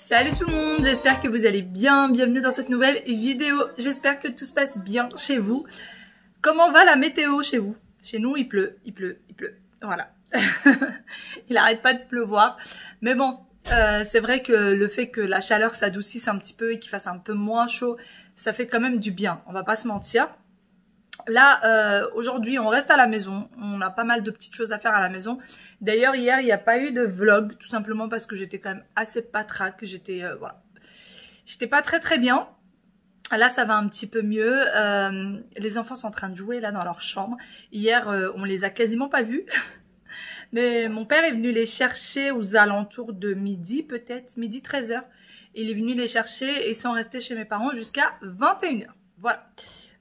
Salut tout le monde, j'espère que vous allez bien, bienvenue dans cette nouvelle vidéo, j'espère que tout se passe bien chez vous. Comment va la météo chez vous? Chez nous il pleut, voilà. Il arrête pas de pleuvoir, mais bon, c'est vrai que le fait que la chaleur s'adoucisse un petit peu et qu'il fasse un peu moins chaud, ça fait quand même du bien, on va pas se mentir. Là, aujourd'hui, on reste à la maison. On a pas mal de petites choses à faire à la maison. D'ailleurs, hier, il n'y a pas eu de vlog, tout simplement parce que j'étais quand même assez patraque. J'étais, voilà, j'étais pas très bien. Là, ça va un petit peu mieux. Les enfants sont en train de jouer là dans leur chambre. Hier, on les a quasiment pas vus. Mais mon père est venu les chercher aux alentours de midi, peut-être, midi 13h. Il est venu les chercher et ils sont restés chez mes parents jusqu'à 21h. Voilà.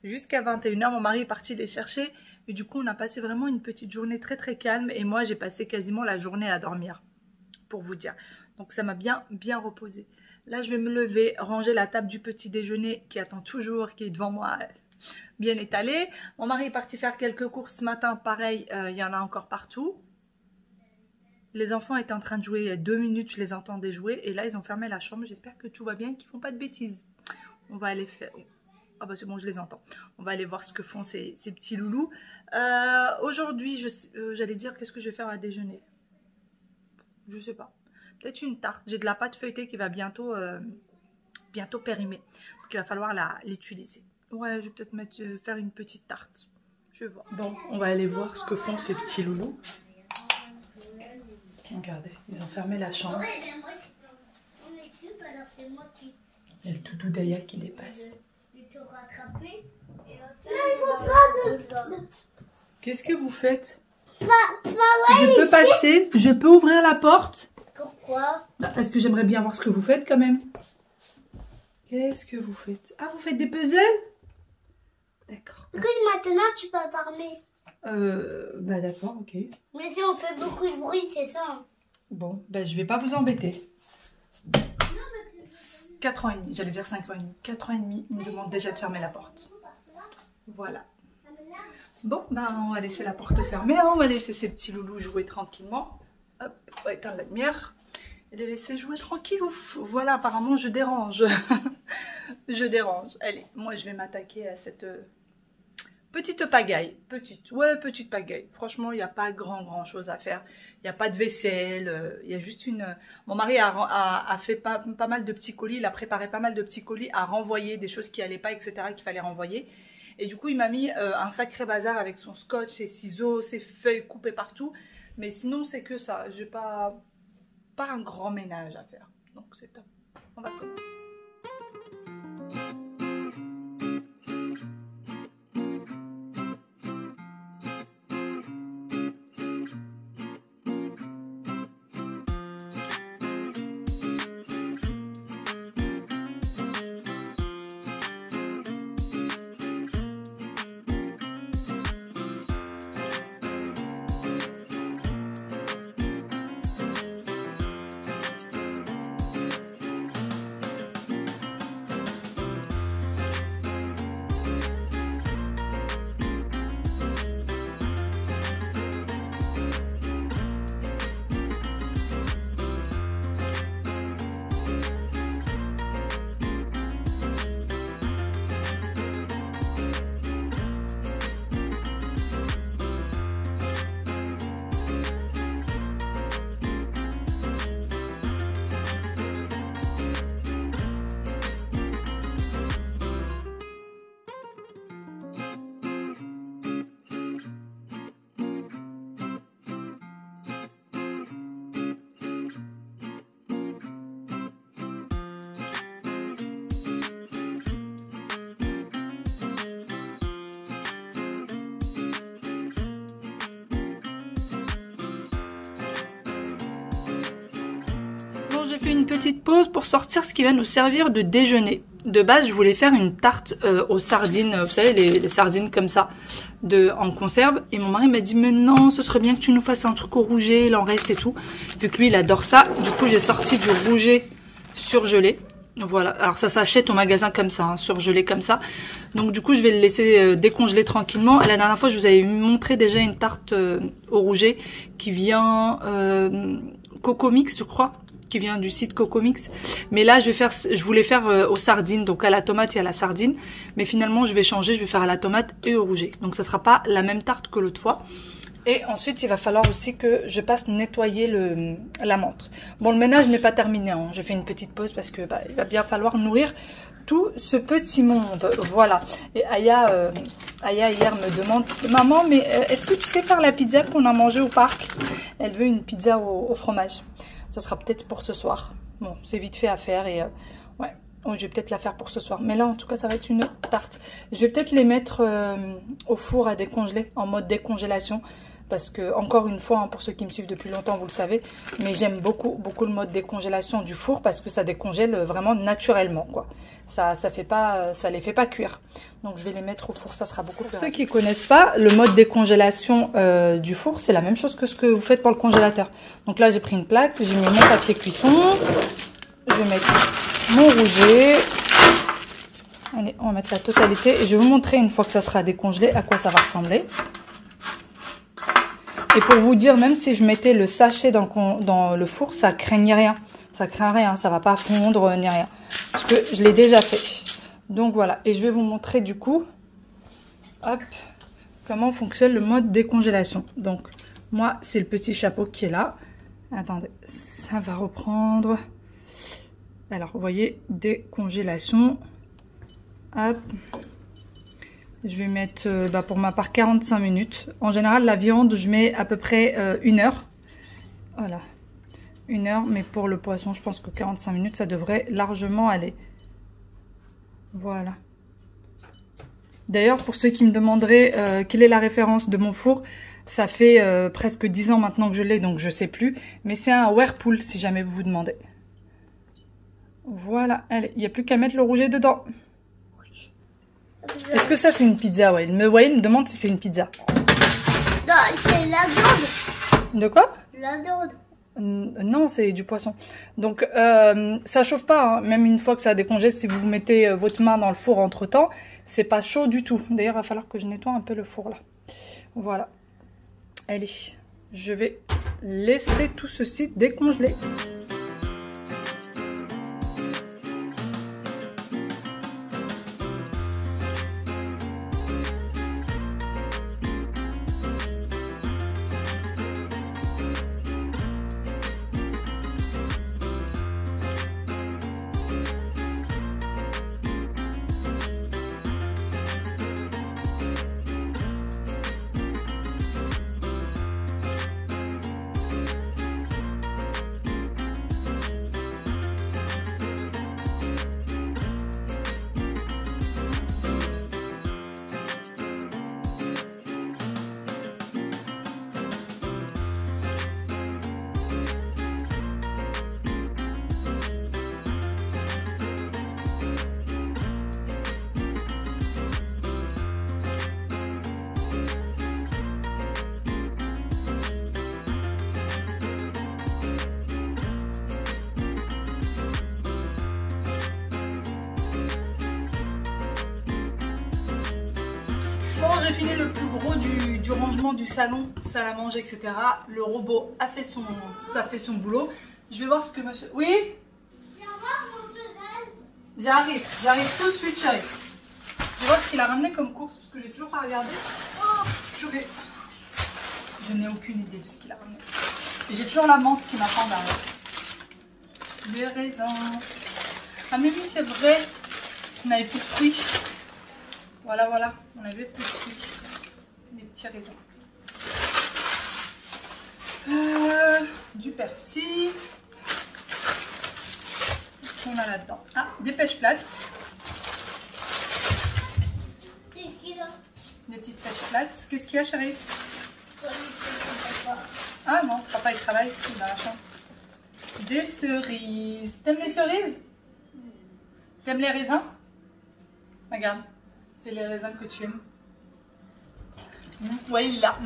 Jusqu'à 21h, mon mari est parti les chercher. Et du coup, on a passé vraiment une petite journée très calme. Et moi, j'ai passé quasiment la journée à dormir, pour vous dire. Donc, ça m'a bien reposé. Là, je vais me lever, ranger la table du petit déjeuner qui attend toujours, qui est devant moi, bien étalée. Mon mari est parti faire quelques courses ce matin. Pareil, il y en a encore partout. Les enfants étaient en train de jouer il y a 2 minutes. Je les entendais jouer. Et là, ils ont fermé la chambre. J'espère que tout va bien et qu'ils ne font pas de bêtises. On va aller faire... Ah bah c'est bon, je les entends. On va aller voir ce que font ces petits loulous. Aujourd'hui, j'allais dire qu'est-ce que je vais faire à déjeuner. Je sais pas. Peut-être une tarte. J'ai de la pâte feuilletée qui va bientôt périmer. Donc il va falloir l'utiliser. Ouais, je vais peut-être faire une petite tarte. Je vais voir. Bon, on va aller voir ce que font ces petits loulous. Regardez, ils ont fermé la chambre. Il y a le toutou d'Aya qui dépasse. Qu'est-ce que vous faites? Je peux passer? Je peux ouvrir la porte? Pourquoi? Parce que j'aimerais bien voir ce que vous faites quand même. Qu'est-ce que vous faites? Ah, vous faites des puzzles? D'accord. Pourquoi maintenant tu peux parler? Bah d'accord, ok. Mais si on fait beaucoup de bruit, c'est ça. Bon, bah je vais pas vous embêter. 4 ans et demi, j'allais dire 5 ans et demi. 4 ans et demi, il me demande déjà de fermer la porte. Voilà. Bon, ben on va laisser la porte fermée, hein. On va laisser ces petits loulous jouer tranquillement. Hop, on va éteindre la lumière et les laisser jouer tranquillou. Voilà, apparemment je dérange. Je dérange. Allez, moi je vais m'attaquer à cette petite pagaille. Petite pagaille. Franchement, il n'y a pas grand chose à faire. Il n'y a pas de vaisselle. Il y a juste une... Mon mari a fait pas mal de petits colis. Il a préparé pas mal de petits colis à renvoyer, des choses qui n'allaient pas, etc. qu'il fallait renvoyer. Et du coup, il m'a mis un sacré bazar avec son scotch, ses ciseaux, ses feuilles coupées partout. Mais sinon, c'est que ça. J'ai pas un grand ménage à faire. Donc, c'est top. On va commencer. J'ai fait une petite pause pour sortir ce qui va nous servir de déjeuner. De base, je voulais faire une tarte aux sardines, vous savez, les sardines comme ça, en conserve. Et mon mari m'a dit, mais non, ce serait bien que tu nous fasses un truc au rouget, il en reste et tout. Vu que lui, il adore ça. Du coup, j'ai sorti du rouget surgelé. Voilà, alors ça s'achète au magasin comme ça, hein, surgelé comme ça. Donc du coup, je vais le laisser décongeler tranquillement. La dernière fois, je vous avais montré déjà une tarte au rouget qui vient Coco Mix, je crois, qui vient du site Cocomix. Mais là, je voulais faire aux sardines, donc à la tomate et à la sardine. Mais finalement, je vais changer, je vais faire à la tomate et au rouget. Donc ça sera pas la même tarte que l'autre fois. Et ensuite, il va falloir aussi que je passe nettoyer la menthe. Bon, le ménage n'est pas terminé, hein. J'ai fait une petite pause parce que il va bien falloir nourrir tout ce petit monde. Voilà. Et Aya hier me demande, maman, mais est-ce que tu sais faire la pizza qu'on a mangée au parc? Elle veut une pizza au fromage. Ça sera peut-être pour ce soir. Bon, c'est vite fait à faire et ouais. Oh, je vais peut-être la faire pour ce soir. Mais là, en tout cas, ça va être une tarte. Je vais peut-être les mettre au four à décongeler, en mode décongélation. Parce que, encore une fois, hein, pour ceux qui me suivent depuis longtemps, vous le savez, mais j'aime beaucoup le mode décongélation du four parce que ça décongèle vraiment naturellement, quoi. Ça les fait pas cuire. Donc, je vais les mettre au four, ça sera beaucoup plus rapide. Ceux qui connaissent pas, le mode décongélation du four, c'est la même chose que ce que vous faites pour le congélateur. Donc là, j'ai pris une plaque, j'ai mis mon papier cuisson, je vais mettre mon rouget. Allez, on va mettre la totalité et je vais vous montrer une fois que ça sera décongelé à quoi ça va ressembler. Et pour vous dire, même si je mettais le sachet dans le four, ça craignait rien. Ça craint rien, ça va pas fondre ni rien. Parce que je l'ai déjà fait. Donc voilà, et je vais vous montrer du coup, hop, comment fonctionne le mode décongélation. Donc moi, c'est le petit chapeau qui est là. Attendez, ça va reprendre. Alors, vous voyez, décongélation. Hop. Je vais mettre, pour ma part, 45 minutes. En général, la viande, je mets à peu près 1 heure. Voilà. 1 heure, mais pour le poisson, je pense que 45 minutes, ça devrait largement aller. Voilà. D'ailleurs, pour ceux qui me demanderaient quelle est la référence de mon four, ça fait presque 10 ans maintenant que je l'ai, donc je sais plus. Mais c'est un Whirlpool, si jamais vous vous demandez. Voilà, allez, il n'y a plus qu'à mettre le rouget dedans. Est-ce que ça c'est une pizza? Ouais, il me demande si c'est une pizza. Non, c'est la viande. De quoi? La viande. Non, c'est du poisson. Donc ça chauffe pas, hein. Même une fois que ça a décongèle, si vous mettez votre main dans le four entre temps, c'est pas chaud du tout. D'ailleurs, il va falloir que je nettoie un peu le four là. Voilà. Allez, je vais laisser tout ceci décongeler. Bon, j'ai fini le plus gros du rangement du salon, salle à manger, etc. Le robot a fait son boulot. Je vais voir ce que monsieur... Oui? J'arrive tout de suite, chérie. Je vais voir ce qu'il a ramené comme course, parce que j'ai toujours pas regardé. Oh, purée. Je n'ai aucune idée de ce qu'il a ramené. Et j'ai toujours la menthe qui m'attend derrière. Les raisins. Ah mais oui, c'est vrai. On avait plus de fruits. Voilà, on avait plus de fruits. Des petits raisins. Du persil. Qu'est-ce qu'on a là-dedans? Ah, des pêches plates. Des petites pêches plates. Qu'est-ce qu'il y a, chérie? Ah non, papa il travaille, il est dans la chambre. Des cerises. T'aimes les cerises? T'aimes les raisins? Regarde, c'est les raisins que tu aimes. Ouais, il l'a.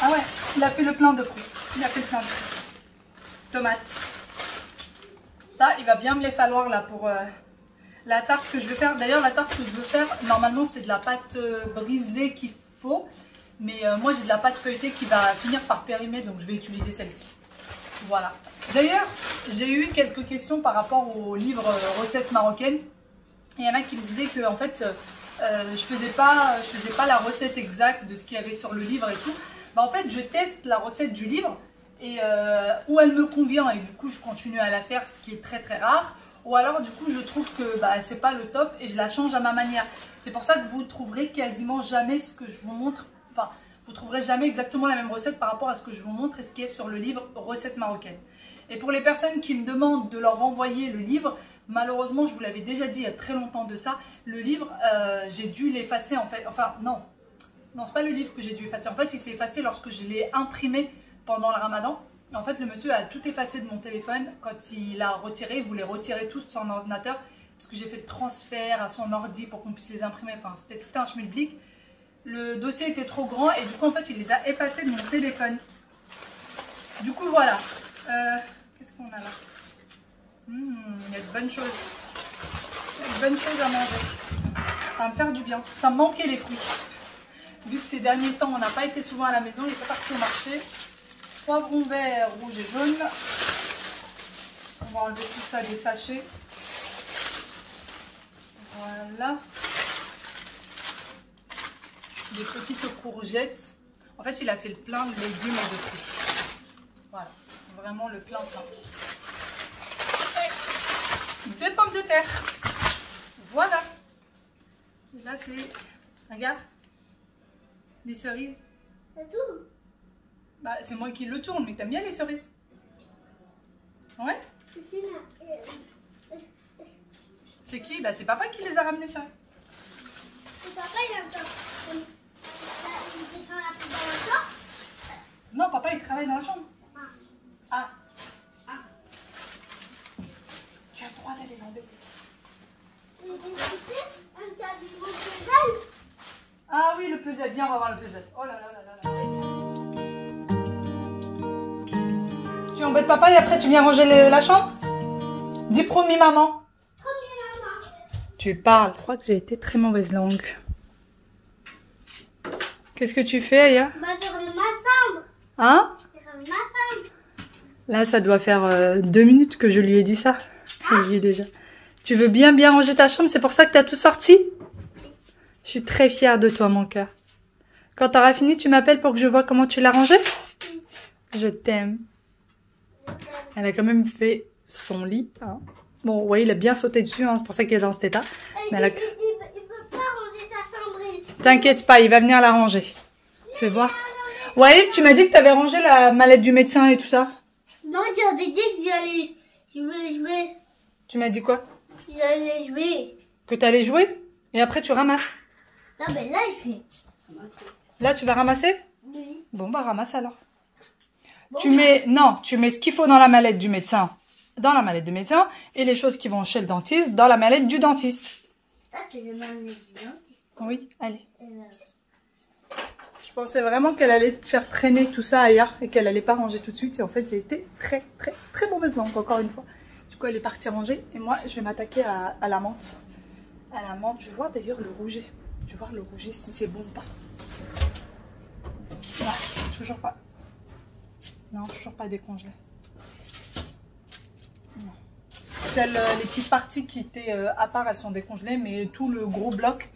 Ah ouais, il a fait le plein de fruits. Tomates. Ça, il va bien me les falloir là pour la tarte que je vais faire. D'ailleurs, la tarte que je veux faire, normalement, c'est de la pâte brisée qu'il faut. Mais moi j'ai de la pâte feuilletée qui va finir par périmer, donc je vais utiliser celle-ci. Voilà. D'ailleurs, j'ai eu quelques questions par rapport au livre recettes marocaines. Il y en a qui me disaient que en fait, je faisais pas la recette exacte de ce qu'il y avait sur le livre et tout. Bah, en fait, je teste la recette du livre et où elle me convient et du coup, je continue à la faire, ce qui est très très rare. Ou alors, du coup, je trouve que bah, c'est pas le top et je la change à ma manière. C'est pour ça que vous trouverez quasiment jamais ce que je vous montre. Enfin, vous trouverez jamais exactement la même recette par rapport à ce que je vous montre et ce qui est sur le livre recettes marocaines. Et pour les personnes qui me demandent de leur renvoyer le livre, malheureusement, je vous l'avais déjà dit il y a très longtemps de ça, le livre, j'ai dû l'effacer en fait. Enfin, non, c'est pas le livre que j'ai dû effacer. En fait, il s'est effacé lorsque je l'ai imprimé pendant le ramadan. En fait, le monsieur a tout effacé de mon téléphone. Quand il a retiré, il voulait retirer tout de son ordinateur parce que j'ai fait le transfert à son ordi pour qu'on puisse les imprimer. Enfin, c'était tout un schmilblick. Le dossier était trop grand et du coup, en fait, il les a effacés de mon téléphone. Du coup, voilà. Qu'est-ce qu'on a là? Il y a de bonnes choses. Il y a de bonnes choses à manger. Ça va me faire du bien. Ça me manquait les fruits. Vu que ces derniers temps, on n'a pas été souvent à la maison, il n'est pas parti au marché. Poivrons verts, rouge et jaune. On va enlever tout ça des sachets. Voilà. Des petites courgettes. En fait, il a fait le plein de légumes et de fruits. Voilà. Vraiment le plein. Et des pommes de terre. Voilà. Et là, c'est... Regarde. Des cerises. C'est tout. Bah, c'est moi qui le tourne, mais t'aimes bien les cerises? Ouais? C'est qui? Bah, c'est papa qui les a ramenées, chérie. C'est papa, il a descend la plus dans la chambre. Non, papa, il travaille dans la chambre. Ah. Tu as le droit d'aller l'embêter. Ah oui, le puzzle. Viens, on va voir le puzzle. Oh là là là là là. Tu embêtes papa et après tu viens ranger la chambre? Dis promis maman. Promis maman. Tu parles. Je crois que j'ai été très mauvaise langue. Qu'est-ce que tu fais, Aya? Bah, je remets ma chambre. Hein? Je remets ma chambre. Là, ça doit faire 2 minutes que je lui ai dit ça. Je lui ai déjà. Tu veux bien ranger ta chambre? C'est pour ça que tu as tout sorti? Je suis très fière de toi, mon cœur. Quand tu auras fini, tu m'appelles pour que je vois comment tu l'as rangé? Je t'aime. Elle a quand même fait son lit. Hein. Bon, ouais, il a bien sauté dessus, hein, c'est pour ça qu'il est dans cet état. Mais elle a... Il peut pas ranger sa chambre. T'inquiète pas, il va venir la ranger. Je vais voir. Ouais, tu m'as dit que tu avais rangé la mallette du médecin et tout ça? Non, j'avais dit que j'allais jouer. Tu m'as dit quoi? J'allais jouer. Que tu allais jouer? Et après, tu ramasses? Non, mais là, je vais. Là, tu vas ramasser? Oui. Bon, bah ramasse alors. Bon, Tu mets ce qu'il faut dans la mallette du médecin, dans la mallette du médecin, et les choses qui vont chez le dentiste, dans la mallette du dentiste. ça, c'est le mallette du dentiste. Oui, allez. Je pensais vraiment qu'elle allait faire traîner tout ça ailleurs et qu'elle allait pas ranger tout de suite. Et en fait, j'ai été très mauvaise langue, encore une fois. Du coup, elle est partie ranger et moi, je vais m'attaquer à la menthe. À la menthe, je vais voir d'ailleurs le rouget. Je vais voir le rouget si c'est bon ou pas. Non, toujours pas. Non, toujours pas décongelé. Non. Les petites parties qui étaient à part, elles sont décongelées, mais tout le gros bloc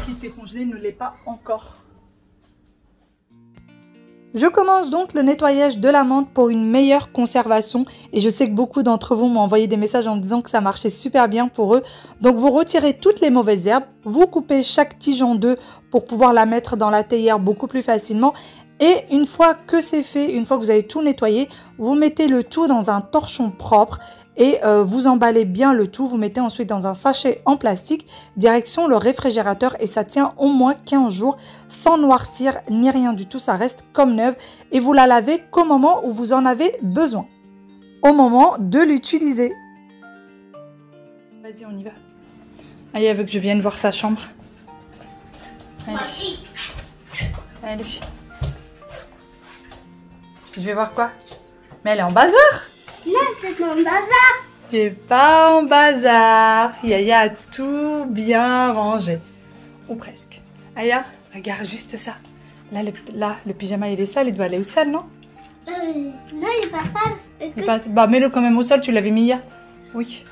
qui était congelé ne l'est pas encore. Je commence donc le nettoyage de la menthe pour une meilleure conservation et je sais que beaucoup d'entre vous m'ont envoyé des messages en me disant que ça marchait super bien pour eux. Donc vous retirez toutes les mauvaises herbes, vous coupez chaque tige en deux pour pouvoir la mettre dans la théière beaucoup plus facilement. Et une fois que c'est fait, une fois que vous avez tout nettoyé, vous mettez le tout dans un torchon propre et vous emballez bien le tout. Vous mettez ensuite dans un sachet en plastique, direction le réfrigérateur et ça tient au moins 15 jours sans noircir ni rien du tout. Ça reste comme neuve et vous la lavez qu'au moment où vous en avez besoin, au moment de l'utiliser. Vas-y, on y va. Allez, elle veut que je vienne voir sa chambre. Allez. Allez. Je vais voir quoi? Mais elle est en bazar. Non, c'est mon bazar. T'es pas en bazar. Yaya a tout bien rangé. Ou presque. Aya, regarde juste ça. Là, le pyjama il est sale, il doit aller au sale, non? Non, il est pas sale. Bah, mets-le quand même au sol, tu l'avais mis hier. Oui.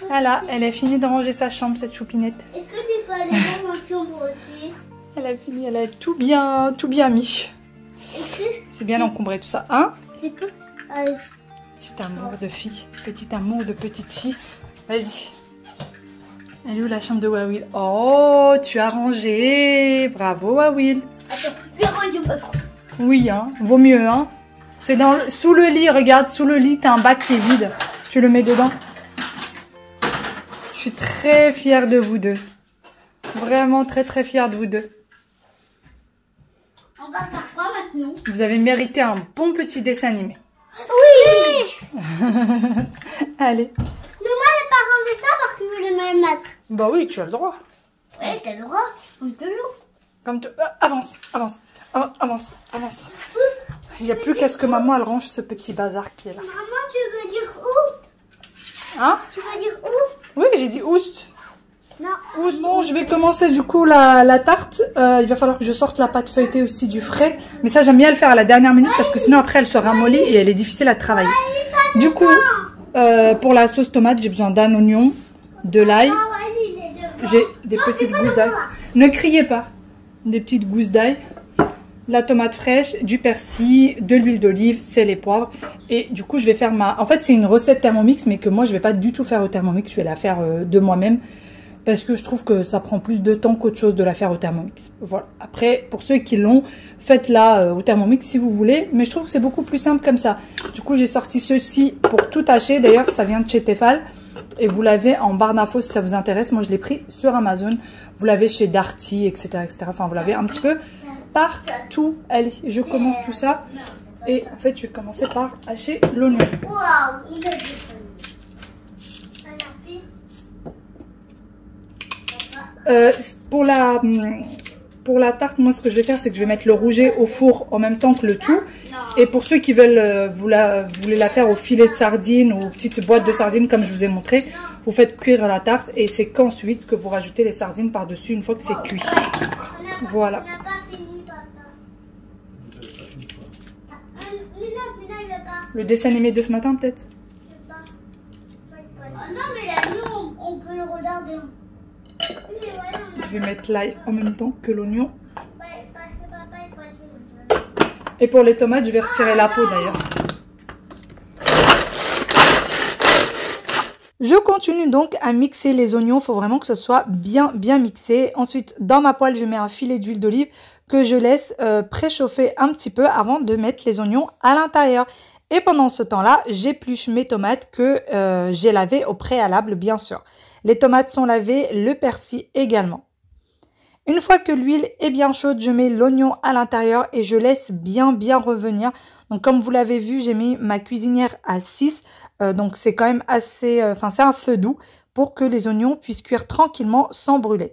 Voilà, elle a fini de ranger sa chambre, cette choupinette. Est-ce que tu peux aller dans ma chambre aussi? Elle a fini, elle a tout bien mis. C'est bien encombré tout ça, hein? C'est tout. Allez. Petit amour de fille, petit amour de petite fille. Vas-y. Elle est où la chambre de Wawil? Oh, tu as rangé. Bravo Wawil. Attends, je range pas. Oui, hein, vaut mieux, hein. C'est sous le lit, regarde, sous le lit, t'as un bac qui est vide. Tu le mets dedans. Je suis très fière de vous deux. Vraiment très fière de vous deux. On va faire quoi maintenant? Vous avez mérité un bon petit dessin animé. Oui. Allez. Maman n'a pas rangé ça parce qu'il veut le même mettre. Bah oui, tu as le droit. Ouais, t'as le droit. Comme toujours. Comme avance. Il n'y a plus qu'à ce que maman elle range ce petit bazar qui est là. Maman, tu veux dire où? Hein? Tu veux dire où? Oui, j'ai dit oust. Non. Oust. Bon, je vais commencer du coup la tarte. Il va falloir que je sorte la pâte feuilletée aussi du frais. Mais ça, j'aime bien le faire à la dernière minute parce que sinon après elle se ramollit et elle est difficile à travailler. Du coup, pour la sauce tomate, j'ai besoin d'un oignon, de l'ail. J'ai des petites gousses d'ail. Ne criez pas. Des petites gousses d'ail. La tomate fraîche, du persil, de l'huile d'olive, sel et poivre. Et du coup, je vais faire En fait, c'est une recette Thermomix, mais que moi, je vais pas du tout faire au Thermomix. Je vais la faire de moi-même. Parce que je trouve que ça prend plus de temps qu'autre chose de la faire au Thermomix. Voilà. Après, pour ceux qui l'ont, faites-la au Thermomix si vous voulez. Mais je trouve que c'est beaucoup plus simple comme ça. Du coup, j'ai sorti ceci pour tout tâcher. D'ailleurs, ça vient de chez Tefal. Et vous l'avez en barre d'infos si ça vous intéresse. Moi, je l'ai pris sur Amazon. Vous l'avez chez Darty, etc., etc. Enfin, vous l'avez un petit peu partout. Allez, je commence tout ça. Et en fait, je vais commencer par hacher l'oignon. Waouh, il a pour la tarte, moi, ce que je vais faire, c'est que je vais mettre le rouget au four en même temps que le tout. Et pour ceux qui veulent, vous voulez la faire au filet de sardines ou aux petites boîtes de sardines, comme je vous ai montré, vous faites cuire la tarte et c'est qu'ensuite que vous rajoutez les sardines par-dessus une fois que c'est cuit. Voilà. Le dessin animé de ce matin, peut-être? Non, mais là, nous, on peut le regarder. Je vais mettre l'ail en même temps que l'oignon. Et pour les tomates, je vais retirer la peau d'ailleurs. Je continue donc à mixer les oignons. Il faut vraiment que ce soit bien mixé. Ensuite, dans ma poêle, je mets un filet d'huile d'olive que je laisse préchauffer un petit peu avant de mettre les oignons à l'intérieur. Et pendant ce temps-là, j'épluche mes tomates que j'ai lavées au préalable, bien sûr. Les tomates sont lavées, le persil également. Une fois que l'huile est bien chaude, je mets l'oignon à l'intérieur et je laisse bien revenir. Donc comme vous l'avez vu, j'ai mis ma cuisinière à 6. Donc c'est quand même assez... c'est un feu doux pour que les oignons puissent cuire tranquillement sans brûler.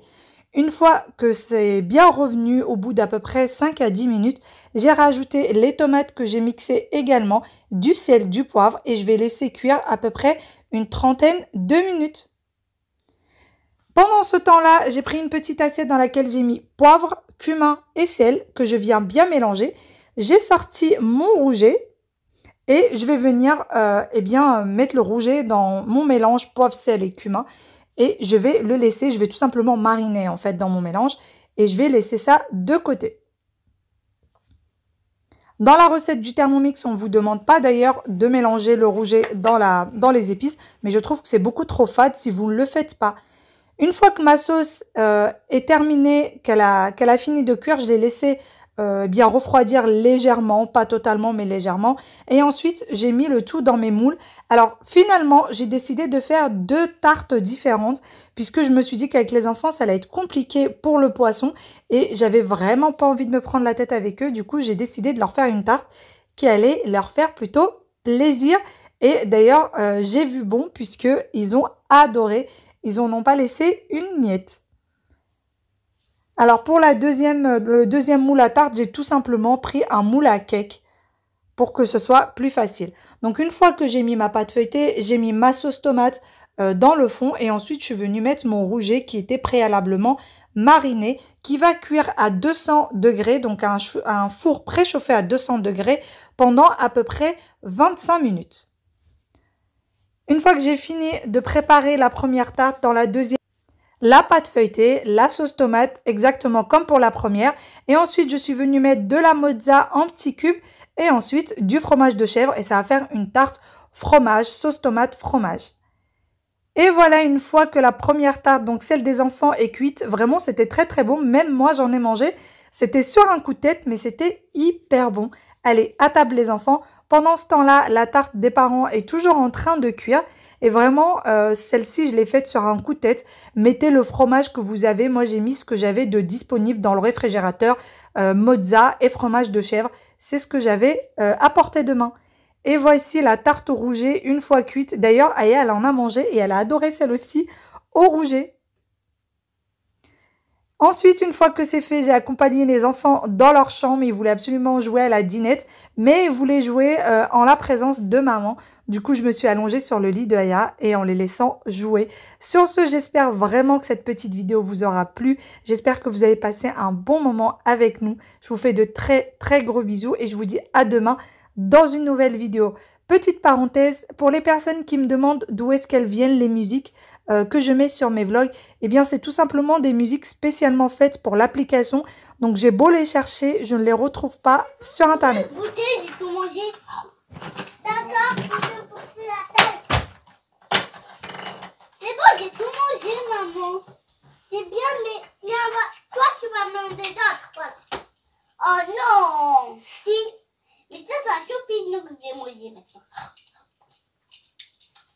Une fois que c'est bien revenu, au bout d'à peu près 5 à 10 minutes, j'ai rajouté les tomates que j'ai mixées également, du sel, du poivre et je vais laisser cuire à peu près une trentaine de minutes. Pendant ce temps-là, j'ai pris une petite assiette dans laquelle j'ai mis poivre, cumin et sel que je viens bien mélanger. J'ai sorti mon rouget et je vais venir mettre le rouget dans mon mélange poivre, sel et cumin. Et je vais le laisser, je vais tout simplement mariner en fait dans mon mélange et je vais laisser ça de côté. Dans la recette du Thermomix, on ne vous demande pas d'ailleurs de mélanger le rouget dans les épices, mais je trouve que c'est beaucoup trop fade si vous ne le faites pas. Une fois que ma sauce est terminée, qu'elle a fini de cuire, je l'ai laissée bien refroidir légèrement, pas totalement mais légèrement. Et ensuite, j'ai mis le tout dans mes moules. Alors finalement, j'ai décidé de faire 2 tartes différentes puisque je me suis dit qu'avec les enfants, ça allait être compliqué pour le poisson et j'avais vraiment pas envie de me prendre la tête avec eux. Du coup, j'ai décidé de leur faire une tarte qui allait leur faire plutôt plaisir. Et d'ailleurs, j'ai vu bon puisqu'ils ont adoré. Ils n'en ont pas laissé une miette. Alors pour le deuxième moule à tarte, j'ai tout simplement pris un moule à cake pour que ce soit plus facile. Donc une fois que j'ai mis ma pâte feuilletée, j'ai mis ma sauce tomate dans le fond et ensuite je suis venue mettre mon rouget qui était préalablement marinée qui va cuire à 200 degrés, donc à un four préchauffé à 200 degrés pendant à peu près 25 minutes. Une fois que j'ai fini de préparer la première tarte, dans la deuxième, la pâte feuilletée, la sauce tomate, exactement comme pour la première. Et ensuite, je suis venue mettre de la mozza en petits cubes et ensuite du fromage de chèvre. Et ça va faire une tarte fromage, sauce tomate, fromage. Et voilà, une fois que la première tarte, donc celle des enfants, est cuite, vraiment c'était très très bon. Même moi, j'en ai mangé. C'était sur un coup de tête, mais c'était hyper bon. Allez, à table les enfants. Pendant ce temps-là, la tarte des parents est toujours en train de cuire. Et vraiment, celle-ci, je l'ai faite sur un coup de tête. Mettez le fromage que vous avez. Moi, j'ai mis ce que j'avais de disponible dans le réfrigérateur. Mozza et fromage de chèvre. C'est ce que j'avais à portée de main. Et voici la tarte au rouget une fois cuite. D'ailleurs, Aya, elle en a mangé et elle a adoré celle aussi au rouget. Ensuite, une fois que c'est fait, j'ai accompagné les enfants dans leur chambre. Ils voulaient absolument jouer à la dinette, mais ils voulaient jouer en la présence de maman. Du coup, je me suis allongée sur le lit de Aya et en les laissant jouer. Sur ce, j'espère vraiment que cette petite vidéo vous aura plu. J'espère que vous avez passé un bon moment avec nous. Je vous fais de très très gros bisous et je vous dis à demain dans une nouvelle vidéo. Petite parenthèse, pour les personnes qui me demandent d'où est-ce qu'elles viennent les musiques que je mets sur mes vlogs, eh bien c'est tout simplement des musiques spécialement faites pour l'application. Donc j'ai beau les chercher, je ne les retrouve pas sur internet. Goûter, j'ai tout mangé. D'accord, je vais pousser la tête. C'est bon, j'ai tout mangé, maman. C'est bien, mais toi tu vas me demander d'autres. Oh non, si. Mais ça, c'est un champignon que je vais manger maintenant.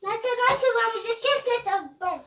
Maintenant, tu vas me dire qu'est-ce que ça fait.